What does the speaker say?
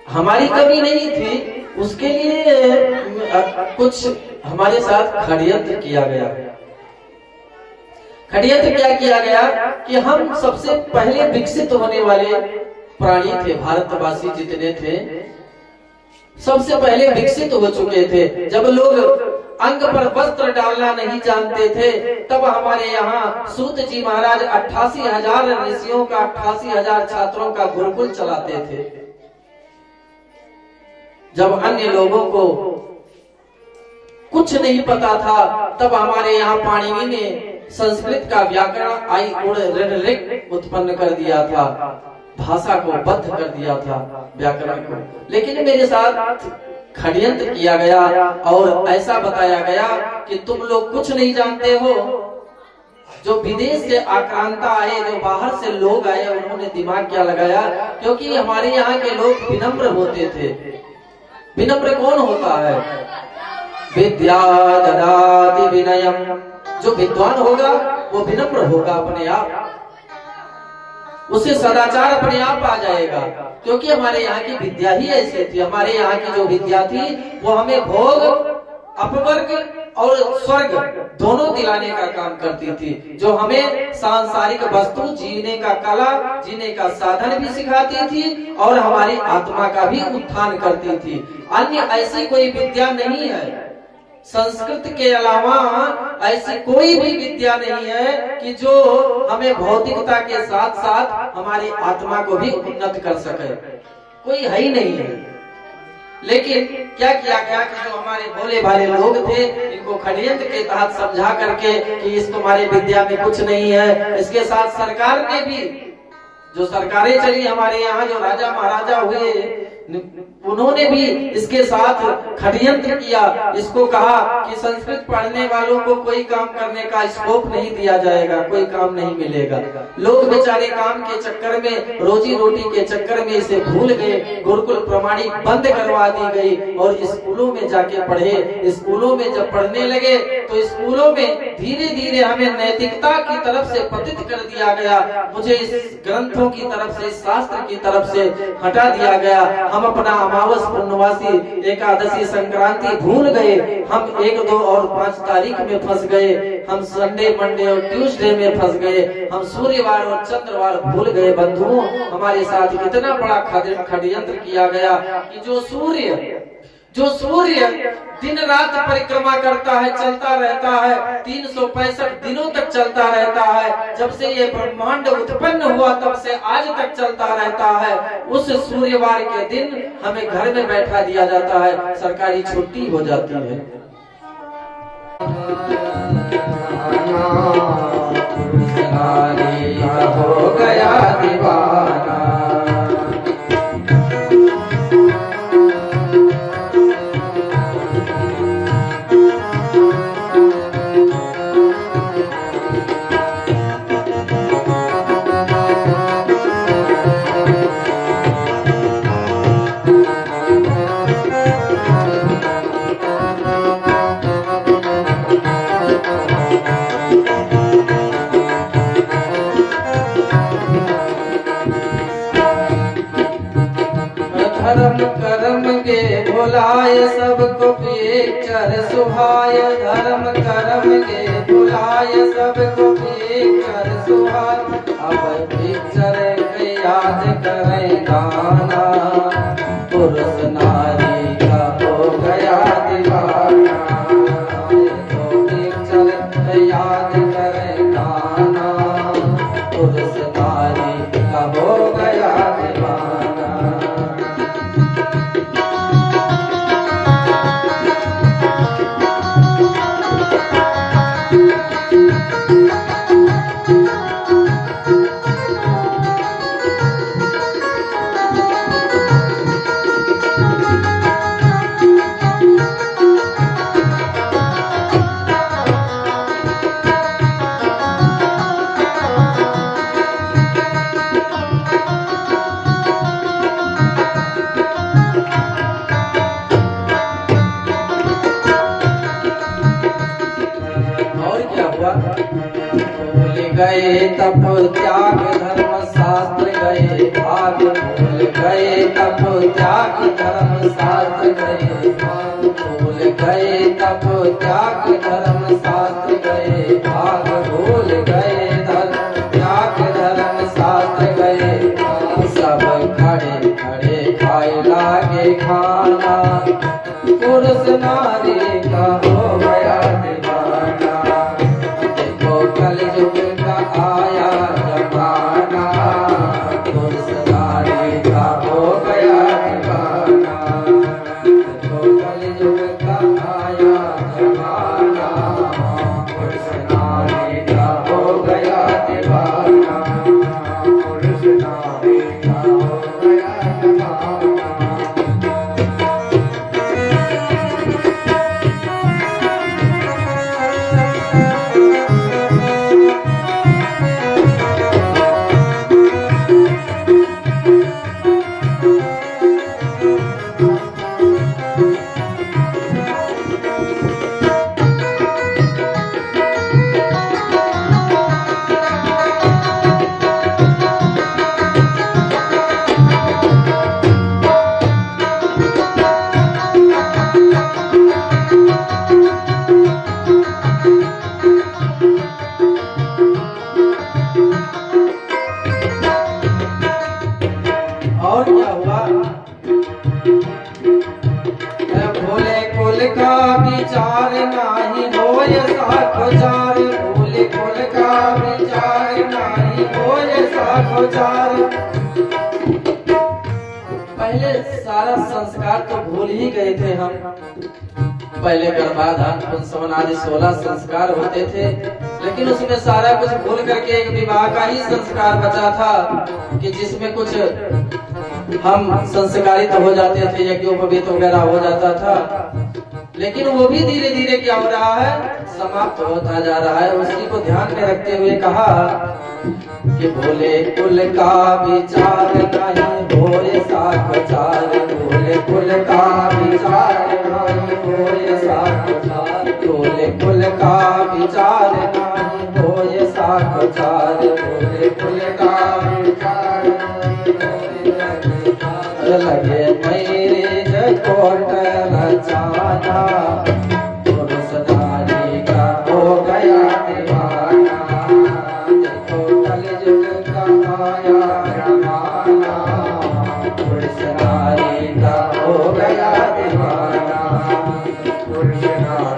हमारी कमी नहीं थी, उसके लिए कुछ हमारे साथ षड्यंत्र किया गया। षड्यंत्र क्या किया गया कि हम सबसे पहले विकसित होने वाले प्राणी थे, भारतवासी जितने थे सबसे पहले विकसित हो चुके थे। जब लोग अंग पर वस्त्र डालना नहीं जानते थे, तब हमारे यहाँ सूत जी महाराज 88,000 ऋषियों का 88,000 छात्रों का गुरुकुल चलाते थे। जब अन्य लोगों को कुछ नहीं पता था, तब हमारे यहाँ पाणिनि ने संस्कृत का व्याकरण आई उड़ ऋण ऋग उत्पन्न कर दिया था, भाषा को बद्ध कर दिया था, व्याकरण को। लेकिन मेरे साथ षड्यंत्र किया गया और ऐसा बताया गया कि तुम लोग कुछ नहीं जानते हो। जो विदेश से आक्रांता आए, जो बाहर से लोग आए, उन्होंने दिमाग क्या लगाया, क्योंकि हमारे यहाँ के लोग विनम्र होते थे। विनम्र कौन होता है? विद्या ददाति विनयम। जो विद्वान होगा वो विनम्र होगा अपने आप, उसे सदाचार अपने आप आ जाएगा। क्योंकि हमारे यहाँ की विद्या ही ऐसी थी। हमारे यहाँ की जो विद्या थी वो हमें भोग, अपवर्ग और स्वर्ग दोनों दिलाने का काम करती थी। जो हमें सांसारिक वस्तु, जीने का कला, जीने का साधन भी सिखाती थी और हमारी आत्मा का भी उत्थान करती थी। अन्य ऐसी कोई विद्या नहीं है, संस्कृत के अलावा ऐसी कोई भी विद्या नहीं है कि जो हमें भौतिकता के साथ साथ हमारी आत्मा को भी उन्नत कर सके। कोई है ही नहीं है। लेकिन क्या किया गया कि जो हमारे भोले भाले लोग थे, इनको षड्यंत्र के तहत समझा करके कि इस तुम्हारे विद्या में कुछ नहीं है। इसके साथ सरकार ने भी, जो सरकारें चली हमारे यहाँ, जो राजा महाराजा हुए, उन्होंने भी इसके साथ षड्यंत्र किया। इसको कहा कि संस्कृत पढ़ने वालों को कोई काम करने का स्कोप नहीं दिया जाएगा, कोई काम नहीं मिलेगा। लोग बेचारे काम के चक्कर में, रोजी रोटी के चक्कर में इसे भूल गए। गुरुकुल प्रमाणी बंद करवा दी गई और स्कूलों में जाके पढ़े। स्कूलों में जब पढ़ने लगे तो स्कूलों में धीरे धीरे हमें नैतिकता की तरफ से पतित कर दिया गया। मुझे इस ग्रंथों की तरफ से, शास्त्र की तरफ से हटा दिया गया। हम अपना अमावस, पूर्णवासी, एकादशी, संक्रांति भूल गए। हम 1, 2 और 5 तारीख में फंस गए। हम संडे, मंडे और ट्यूसडे में फंस गए। हम सूर्यवार और चंद्रवार भूल गए। बंधुओं, हमारे साथ इतना बड़ा षड्यंत्र किया गया कि जो सूर्य दिन रात परिक्रमा करता है, चलता रहता है, 365 दिनों तक चलता रहता है। जब से ये ब्रह्मांड उत्पन्न हुआ तब से आज तक चलता रहता है। उस सूर्यवार के दिन हमें घर में बैठा दिया जाता है, सरकारी छुट्टी हो जाती है। हो गया दीवाना। धर्म कर्म के भुलाय सबको पिक्चर सुहाय। धर्म कर्म के भुलाय सबको पिक्चर सुहाय। अब पिक्चर के याद करें गाना, पुरुष नारी का हो गया दीवाना। तो पिक्चर के याद करें गाना, पुरुष नारी का हो गया दीवाना। गए तप त्याग, धर्म शास्त्र गए भाग। भूल गए तप त्याग धर्म साथ गए, भूल गए तप त्याग धर्म साथ गए, भाग भूल गए धर्म त्याग धर्म साथ गए। सब खड़े खड़े खाए लागे खाना, पुरुष नारी का हो गया दीवाना। देखो कलयुग का आया जमाना, पुरुष नारी का हो गया दीवाना। देखो कलयुग का आया जमाना, पुरुष नारी का हो गया दीवाना। पुरुष नारी का हो गया दीवाना। और क्या हुआ? भोले कुल का विचार नाही होय साखोचार, भोले कुल का विचार नाही होय साखोचार। पहले सारा संस्कार तो भूल ही गए थे हम। पहले गर्भाधान पुंसवन आदि 16 संस्कार होते थे, लेकिन उसमें सारा कुछ भूल करके एक विवाह का ही संस्कार बचा था कि जिसमें कुछ हम संस्कारित हो जाते थे, यज्ञोपवीत वगैरह हो जाता था। लेकिन वो भी धीरे धीरे क्या हो रहा है, समाप्त होता जा रहा है। उसी को ध्यान में रखते हुए कहा कि भोले कुल का विचार नहीं होय साखोचार, भोले कुल का विचार नहीं होय साखोचार, भोले कुल का विचार नहीं होय साखोचार, भोले कुल का विचार लगे मेरे जकोट लचाना, पुरुष नारी का हो गया दीवाना। देखो कलयुग का आया जमाना, पुरुष नारी का हो गया दीवाना। पुरुष नारी